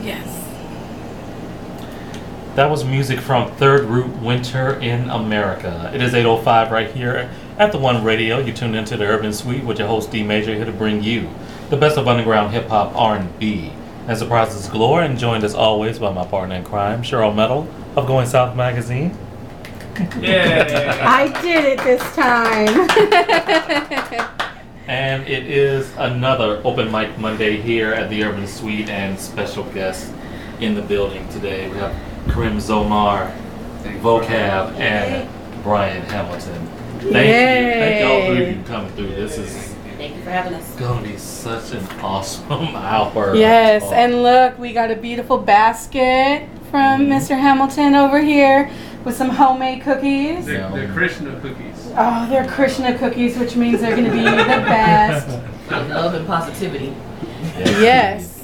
Yes. That was music from Third Root Winter in America. It is 8:05 right here at the One Radio. You tuned into the Urban Suite with your host D Major, here to bring you the best of underground hip hop, R&B, and surprises galore. And joined as always by my partner in crime, Cheryl Metal of Going South Magazine. Yeah. I did it this time. And it is another Open Mic Monday here at the Urban Suite, and special guests in the building today. We have Karim Zomar, VOCAB, and Bryan Hamilton. Thank you all three of you coming through. This is Thank you for having us. gonna be such an awesome hour. Yes, and look, we got a beautiful basket from Mr. Hamilton over here with some homemade cookies. They're Krishna cookies. Oh, they're Krishna cookies, which means they're going to be the best. Love and positivity. Yes.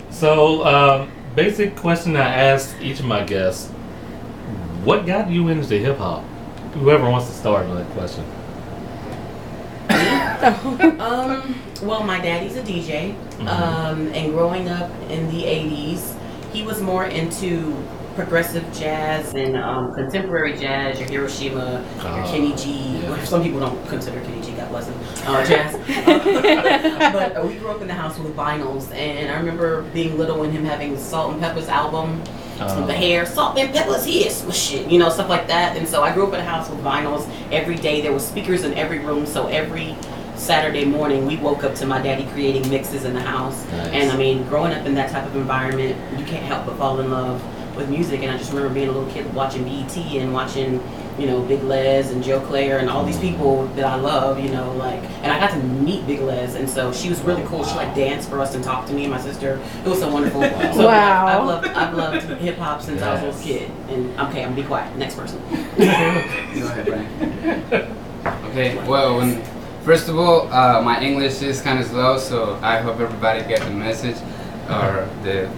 So, basic question I asked each of my guests: what got you into hip hop? Whoever wants to start with that question. Well, my daddy's a DJ, and growing up in the 80s, he was more into progressive jazz and contemporary jazz, your Hiroshima, your Kenny G. Some people don't consider Kenny G, God bless him, jazz. But we grew up in the house with vinyls, and I remember being little and him having Salt and Pepper's album, the hair, Salt and Pepper's here, shit, you know, stuff like that. And so I grew up in a house with vinyls. Every day there was speakers in every room, so every Saturday morning we woke up to my daddy creating mixes in the house. Nice. And I mean, growing up in that type of environment, you can't help but fall in love with music. And I just remember being a little kid watching BET and watching, you know, Big Les and Joe Claire and all these people that I love, you know, like, and I got to meet Big Les, and so she was really cool. She like danced for us and talked to me and my sister. It was so wonderful. So Wow. I've loved hip hop since I was a little kid. And okay, I'm gonna be quiet. Next person. Go ahead, Brian. Okay, well, first of all, my English is kind of slow, so I hope everybody gets the message or the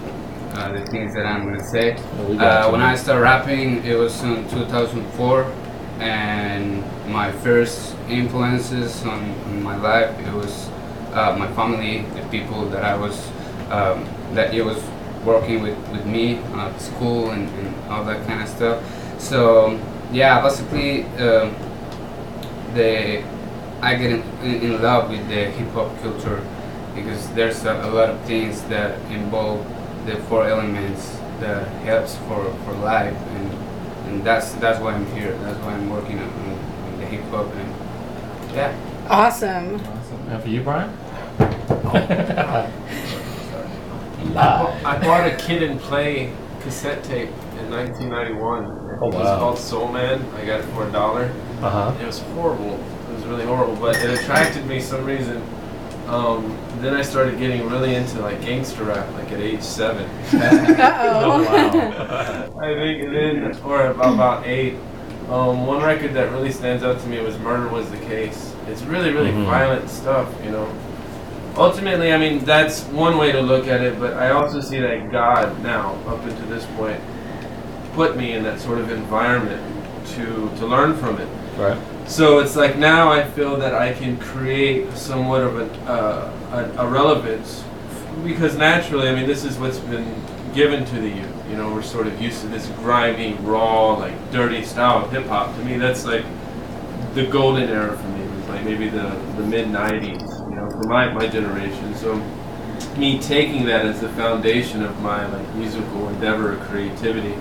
things that I'm gonna say. When I started rapping, it was in 2004, and my first influences on my life, it was my family, the people that I was that it was working with me at school and all that kind of stuff. So yeah, basically I get in love with the hip hop culture because there's a lot of things that involve the four elements that helps for life, and that's why I'm here. That's why I'm working on the hip hop, and yeah. Awesome. And for you, Brian? I bought a Kid and Play cassette tape in 1991. Oh, It was wow. called Soul Man. I got it for $1. It was horrible. It was really horrible, but it attracted me some reason. Then I started getting really into like gangster rap, like at age 7. Uh-oh. I think, and then, or about 8. One record that really stands out to me was Murder Was the Case. It's really, really violent stuff, you know. Ultimately, I mean, that's one way to look at it, but I also see that God now, up until this point, put me in that sort of environment to learn from it. Right. So it's like now I feel that I can create somewhat of a relevance, because naturally, I mean, this is what's been given to the youth. You know, we're sort of used to this grimy, raw, like dirty style of hip hop. To me, that's like the golden era for me. It was like maybe the mid '90s, you know, for my generation. So me taking that as the foundation of my like musical endeavor or creativity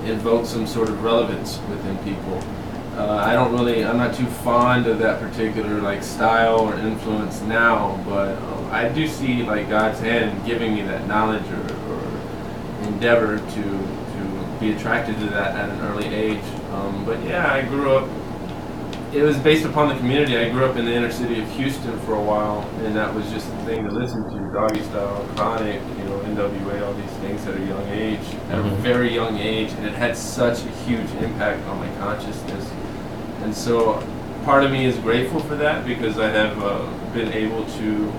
invokes some sort of relevance within people. I'm not too fond of that particular like style or influence now, but I do see like God's hand giving me that knowledge or endeavor to be attracted to that at an early age. But yeah, I grew up, it was based upon the community. I grew up in the inner city of Houston for a while, and that was just the thing to listen to, Doggy Style, Chronic, you know, NWA, all these things at a young age, at a very young age, and it had such a huge impact on my consciousness. And so part of me is grateful for that, because I have been able to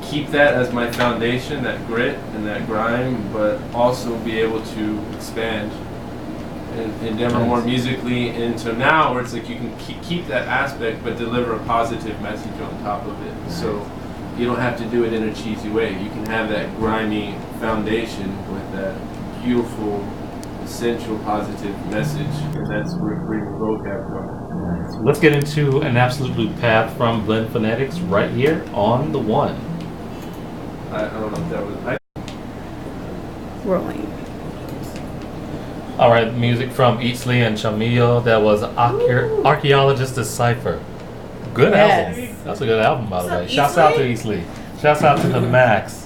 keep that as my foundation, that grit and that grind, but also be able to expand and endeavor more musically into now where it's like you can keep that aspect but deliver a positive message on top of it. So you don't have to do it in a cheesy way. You can have that grimy foundation with that beautiful, essential, positive message, and that's where bringing vocab from. Let's get into an absolute path from Blend Phonetics right here on the one. I don't know if that was. Rolling. All right, music from Eatsley and Chamillo. That was Archaeologist Decipher. Good Yes. album. That's a good album, by the way. What's up, Shouts out to Eatsley. Shouts out to the Max.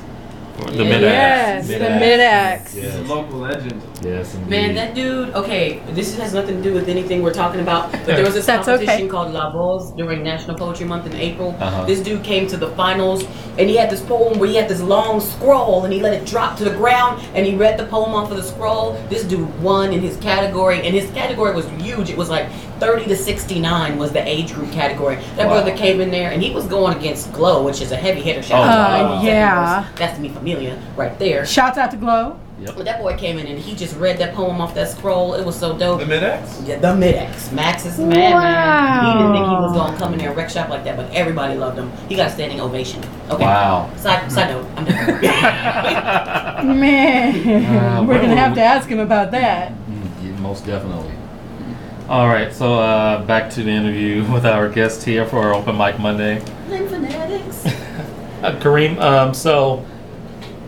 The Yes, Mid-Ax. the Mid-Ax. He's a Yes. local legend. Yes, indeed. Man, that dude, okay, this has nothing to do with anything we're talking about, but there was this That's competition okay. called La Voz during National Poetry Month in April. Uh-huh. This dude came to the finals, and he had this poem where he had this long scroll, and he let it drop to the ground, and he read the poem off of the scroll. This dude won in his category, and his category was huge. It was like 30 to 69 was the age group category. That Wow. brother came in there, and he was going against Glow, which is a heavy hitter. Shout out to Glow. yeah. That's Mi Familia right there. Shouts out to Glow. Yep. But that boy came in and he just read that poem off that scroll. It was so dope. The Mid-Ax? Yeah, the Mid-Ax. Max is the man, man. He didn't think he was Wow. going to come in there and wreck shop like that, but everybody loved him. He got a standing ovation. Okay. Wow. Side note. I'm done. Man, we're gonna have to ask him about that. Yeah, most definitely. All right, so back to the interview with our guest here for our Open Mic Monday. Blend Phonetics. Kareem, so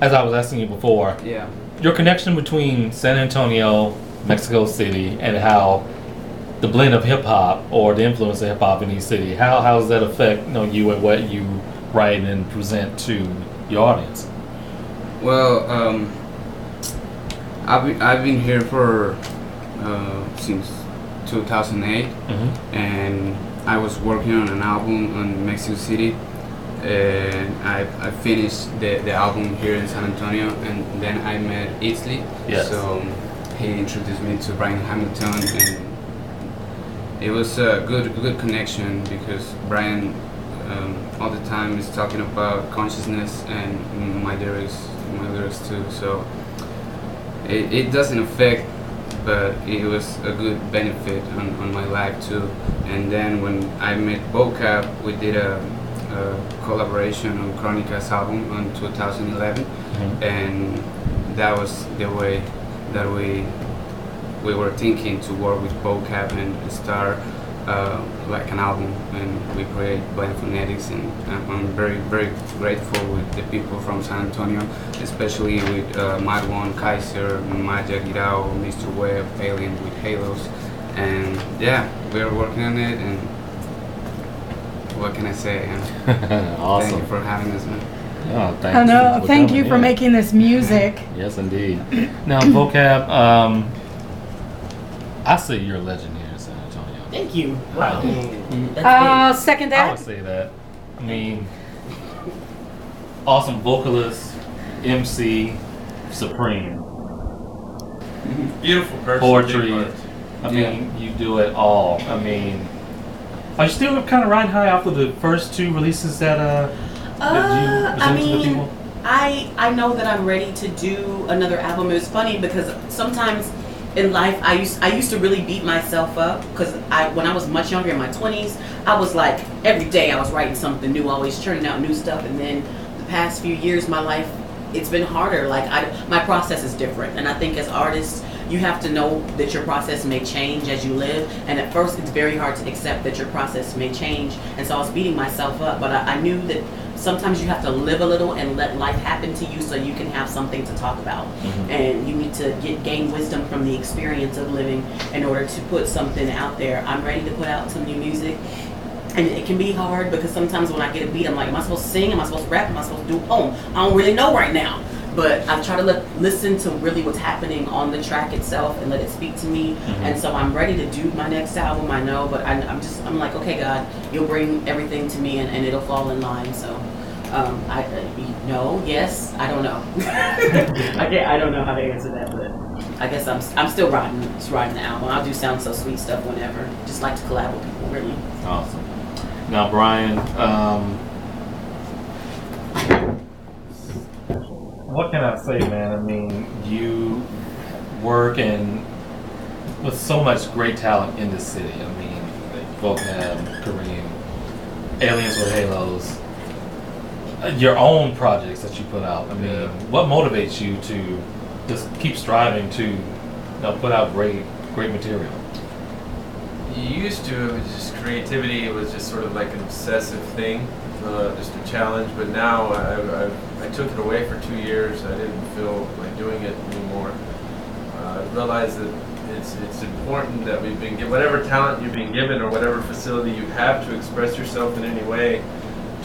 as I was asking you before, Yeah. your connection between San Antonio, Mexico City, and how the blend of hip hop or the influence of hip hop in each city, how does that affect you and what you write and present to your audience? Well, I've been here for since 2008, and I was working on an album in Mexico City, and I finished the album here in San Antonio, and then I met Eatsley. Yes. So he introduced me to Bryan Hamilton, and it was a good connection because Bryan all the time is talking about consciousness and my lyrics too. So it doesn't affect, but it was a good benefit on my life too. And then when I met VOCAB, we did a collaboration on Chronica's album in 2011, and that was the way that we were thinking to work with VOCAB and start like an album, and we create Blend Phonetics, and I'm very grateful with the people from San Antonio, especially with Marwan, Kaiser, Maya Girao, Mr. Webb, Alien with Halos, and yeah, we're working on it, and what can I say? Awesome. Thank you for having us, man. Oh, I know. Thank you coming for in. making this music. Yes, indeed. Now, VOCAB, I say you're a legend here in San Antonio. Thank you. Wow. That's I'll second I would that. say that. I mean, awesome vocalist, MC, supreme, Beautiful person. poetry. big heart. I mean, you do it all. I mean, are you still kind of riding high off of the first two releases that you I presented to the mean, people? I know that I'm ready to do another album. It was funny because sometimes in life I used to really beat myself up because when I was much younger in my 20s, I was like every day I was writing something new, always churning out new stuff. And then the past few years, my life, it's been harder. Like my process is different, and I think as artists, you have to know that your process may change as you live. And at first, it's very hard to accept that your process may change. And so I was beating myself up, but I knew that sometimes you have to live a little and let life happen to you so you can have something to talk about. And you need to gain wisdom from the experience of living in order to put something out there. I'm ready to put out some new music. And it can be hard because sometimes when I get a beat, I'm like, am I supposed to sing? Am I supposed to rap? Am I supposed to do a poem? I don't really know right now. But I try to listen to really what's happening on the track itself and let it speak to me. And so I'm ready to do my next album, I know, but I'm like, okay, God, you'll bring everything to me and it'll fall in line. So yes, I don't know. I don't know how to answer that, but I guess I'm still writing the album. I'll do Sound So Sweet stuff whenever. Just like to collab with people, really. Awesome. Now, Bryan, what can I say, man? I mean, you work and with so much great talent in this city. I mean, VOCAB, Kareem, Aliens with Halos. your own projects that you put out. I mean, what motivates you to just keep striving to put out great material? You used to, it was just creativity. It was just sort of like an obsessive thing, just a challenge. But now I took it away for 2 years. I didn't feel like doing it anymore. I realized that it's important that we've been given whatever talent you've been given or whatever facility you have to express yourself in any way,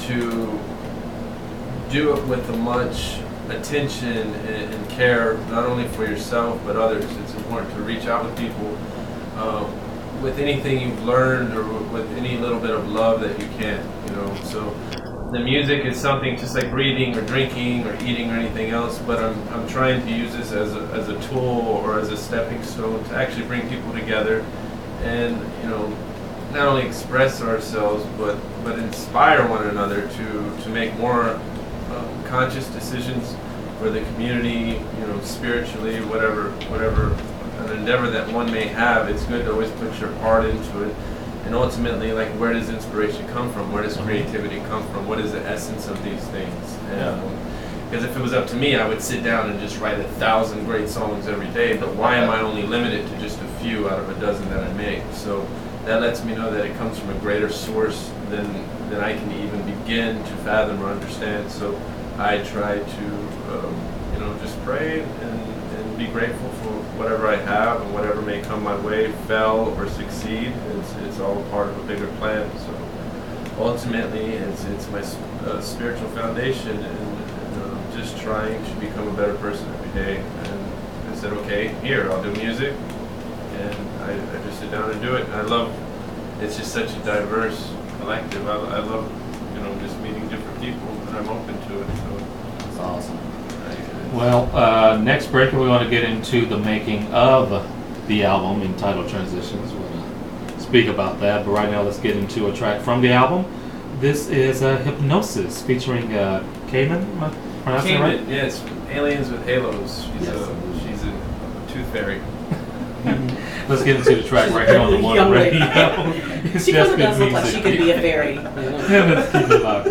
to do it with as much attention and care, not only for yourself but others. It's important to reach out with people with anything you've learned or with any little bit of love that you can, So the music is something just like breathing or drinking or eating or anything else, but I'm trying to use this as a tool or as a stepping stone to actually bring people together and, not only express ourselves but inspire one another to make more conscious decisions for the community, spiritually, whatever an endeavor that one may have. It's good to always put your heart into it. And ultimately, like, where does inspiration come from? Where does creativity come from? What is the essence of these things? Because if it was up to me, I would sit down and just write 1,000 great songs every day. But why am I only limited to just a few out of a dozen that I make? So that lets me know that it comes from a greater source than I can even begin to fathom or understand. So I try to, just pray and be grateful for whatever I have and whatever may come my way, fail or succeed. It's all part of a bigger plan. So ultimately, it's my spiritual foundation, and just trying to become a better person every day. And I said, okay, here, I'll do music, and I just sit down and do it. And I love, it's just such a diverse collective. I love, just meeting different people, and I'm open to it. So that's awesome. Well, next break we're going to get into the making of the album entitled Transitions. We're going to speak about that, but right now let's get into a track from the album. This is Hypnosis featuring Karim. Am I pronouncing it right? Yes, Aliens with Halos. She's a tooth fairy. Let's get into the track right here on the One Radio. She really does look like she could be a fairy. Let's keep it locked,